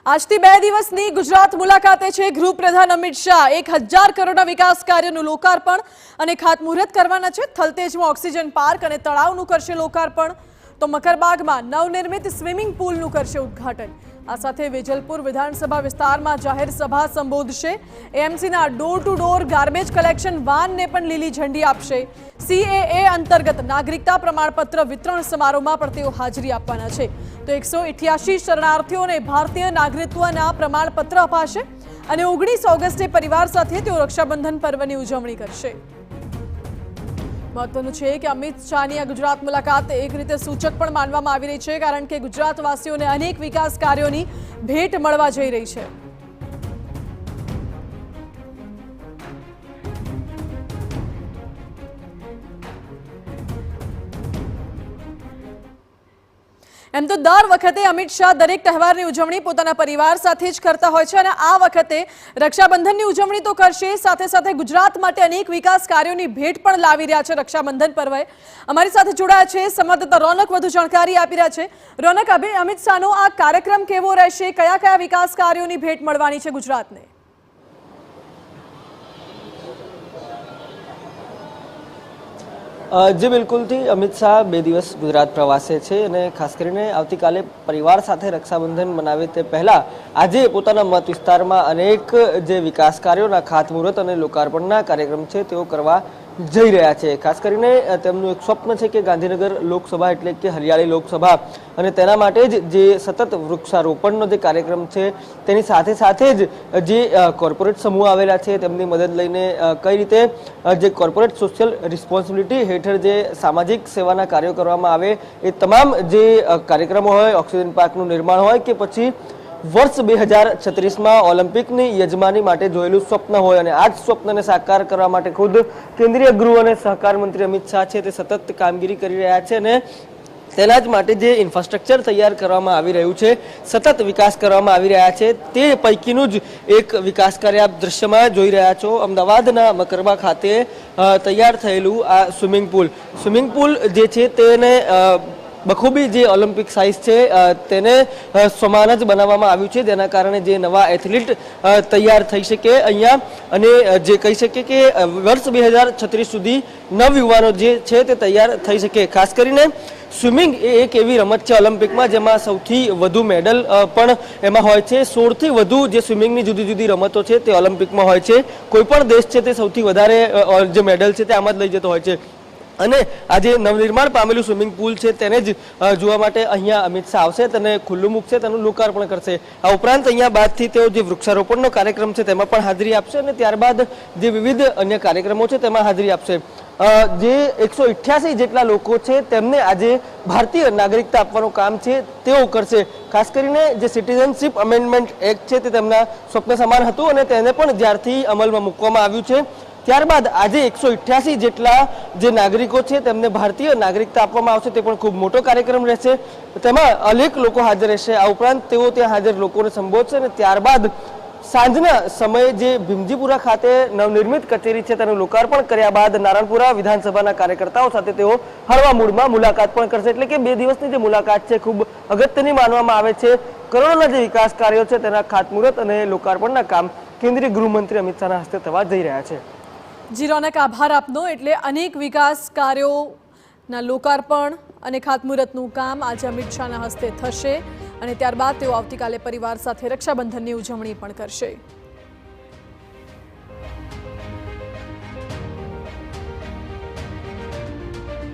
આજથી 2 દિવસની ગુજરાત મુલાકાતે છે ગૃહપ્રધાન અમિત શાહ। 1000 કરોડના વિકાસ કાર્યનું લોકાર્પણ અને ખાતમુહૂર્ત કરવાના છે। થલતેજમાં ઓક્સિજન પાર્ક અને તળાવનું કરશે લોકાર્પણ, તો મકરબાગમાં નવનિર્મિત સ્વિમિંગ પૂલનું કરશે ઉદ્ઘાટન। આ સાથે વેજલપુર વિધાનસભા વિસ્તારમાં જાહેર સભા સંબોધશે। એએમસીના door to door garbage collection વાનને પણ લીલી ઝંડી આપશે। સીએએ અંતર્ગત નાગરિકતા પ્રમાણપત્ર વિતરણ સમારોહમાં પણ તેઓ હાજરી આપવાના છે। તો 188 શરણાર્થીઓને ભારતીય નાગરિકત્વના પ્રમાણપત્ર અપાશે અને 19 ઓગસ્ટે પરિવાર સાથે તેઓ રક્ષાબંધન પર્વની ઉજવણી કરશે। महत्वનું છે કે અમિત શાહની આ ગુજરાત મુલાકાત એક રીતે સૂચક પણ માનવામાં આવી રહી છે, કારણ કે ગુજરાતવાસીઓને અનેક વિકાસ કાર્યોની ભેટ મળવા જઈ રહી છે। એમ તો દર વખતે અમિત શાહ દરેક તહેવારની ઉજવણી પોતાના પરિવાર સાથે જ કરતા હોય છે અને આ વખતે રક્ષાબંધનની ઉજવણી તો કરશે, સાથે સાથે ગુજરાત માટે અનેક વિકાસ કાર્યોની ભેટ પણ લાવી રહ્યા છે રક્ષાબંધન પર્વે। અમારી સાથે જોડાયા છે સંવાદદાતા રોનક, વધુ જાણકારી આપી રહ્યા છે। રોનક, અમિત શાહનો આ કાર્યક્રમ કેવો રહેશે? કયા કયા વિકાસ કાર્યોની ભેટ મળવાની છે ગુજરાતને? जी बिल्कुल थी। अमित शाह 2 દિવસ गुजरात प्रवासे छे અને ખાસ કરીને આવતીકાલે પરિવાર સાથે રક્ષાબંધન મનાવે તે પહેલા આજે પોતાના મત વિસ્તારમાં અનેક જે વિકાસ કાર્યોના ખાતમુહૂર્ત અને લોકાર્પણના કાર્યક્રમ છે તેઓ કરવા જઈ રહ્યા છે। ખાસ કરીને તેમનું એક સ્વપ્ન છે કે ગાંધીનગર લોકસભા એટલે કે હરિયાળી લોકસભા અને તેના માટે જ જે સતત વૃક્ષારોપણનો જે કાર્યક્રમ છે તેની સાથે સાથે જ જે કોર્પોરેટ સમૂહ આવેલા છે તેમની મદદ લઈને કઈ રીતે જે કોર્પોરેટ સોશિયલ રિસ્પોન્સિબિલિટી હેઠળ જે સામાજિક સેવાના કાર્યો કરવામાં આવે એ તમામ જે કાર્યક્રમો હોય, ઓક્સિજન પાર્કનું નિર્માણ હોય કે પછી વર્ષ 2036માં ઓલિમ્પિકની યજમાની માટે જોયેલું સ્વપ્ન હોય અને આ જ સ્વપ્નને સાકાર કરવા માટે ખુદ કેન્દ્રીય ગૃહ અને સહકાર મંત્રી અમિત શાહ છે તે સતત કામગીરી કરી રહ્યા છે અને તેના જ માટે જે ઇન્ફ્રાસ્ટ્રક્ચર તૈયાર કરવામાં આવી રહ્યું છે, સતત વિકાસ કરવામાં આવી રહ્યા છે, તે પૈકીનું જ એક વિકાસ કાર્ય આપ દ્રશ્યમાં જોઈ રહ્યા છો। અમદાવાદના મકરબા ખાતે તૈયાર થયેલું આ સ્વિમિંગ પુલ જે છે તેને બખૂબી જે ઓલિમ્પિક સાઇઝ છે તેને સમાન જ બનાવવામાં આવ્યું છે, જેના કારણે જે નવા એથ્લીટ તૈયાર થઈ શકે અહીંયા અને જે કહી શકે કે વર્ષ 2036 સુધી નવયુવાનો જે છે તે તૈયાર થઈ શકે। ખાસ કરીને સ્વિમિંગ એ એક એવી રમત છે ઓલિમ્પિકમાં જેમાં સૌથી વધુ મેડલ પણ એમાં હોય છે। 16થી વધુ જે સ્વિમિંગની જુદી જુદી રમતો છે તે ઓલિમ્પિકમાં હોય છે। કોઈ પણ દેશ છે તે સૌથી વધારે જે મેડલ છે તે આમાં જ લઈ જતો હોય છે અને આજે નવનિર્માણ પામેલું સ્વિમિંગ પુલ છે તેને જ જોવા માટે અહીંયા અમિત શાહ આવશે, તેને ખુલ્લું મૂકશે, તેનું લોકાર્પણ કરશે। આ ઉપરાંત અહીંયા બાદથી તેઓ જે વૃક્ષારોપણનો કાર્યક્રમ છે તેમાં પણ હાજરી આપશે અને ત્યારબાદ જે વિવિધ અન્ય કાર્યક્રમો છે તેમાં હાજરી આપશે। જે 188 જેટલા લોકો છે તેમને આજે ભારતીય નાગરિકતા આપવાનું કામ છે તેઓ કરશે। ખાસ કરીને જે સિટીઝનશીપ અમેન્ડમેન્ટ એક્ટ છે તે તેમના સ્વપ્ન સમાન હતું અને તેને પણ જ્યારથી અમલમાં મૂકવામાં આવ્યું છે ત્યારબાદ આજે 188 જેટલા જે નાગરિકો છે તેમને ભારતીય નાગરિકતા આપવામાં આવશે। તે પણ ખૂબ મોટો કાર્યક્રમ રહેશે, તેમાં અનેક લોકો હાજર રહેશે। આ ઉપરાંત તેઓ ત્યાં હાજર લોકોને સંબોધશે અને ત્યારબાદ સાંજના સમયે જે ભીમજીપુરા ખાતે નવનિર્મિત કચેરી છે તેનું લોકાર્પણ કર્યા બાદ નારણપુરા વિધાનસભાના કાર્યકર્તાઓ સાથે તેઓ હળવા મૂડમાં મુલાકાત પણ કરશે। એટલે કે 2 દિવસની જે મુલાકાત છે ખૂબ અગત્યની માનવામાં આવે છે। કરોડોના જે વિકાસ કાર્યો છે તેના ખાતમુહૂર્ત અને લોકાર્પણના કામ કેન્દ્રીય ગૃહમંત્રી અમિત શાહના હસ્તે થવા જઈ રહ્યા છે। જી રોનક, આભાર આપનો। એટલે અનેક વિકાસ કાર્યોના લોકાર્પણ અને ખાતમુહૂર્તનું કામ આજે અમિત શાહના હસ્તે થશે અને ત્યારબાદ તેઓ આવતીકાલે પરિવાર સાથે રક્ષાબંધનની ઉજવણી પણ કરશે।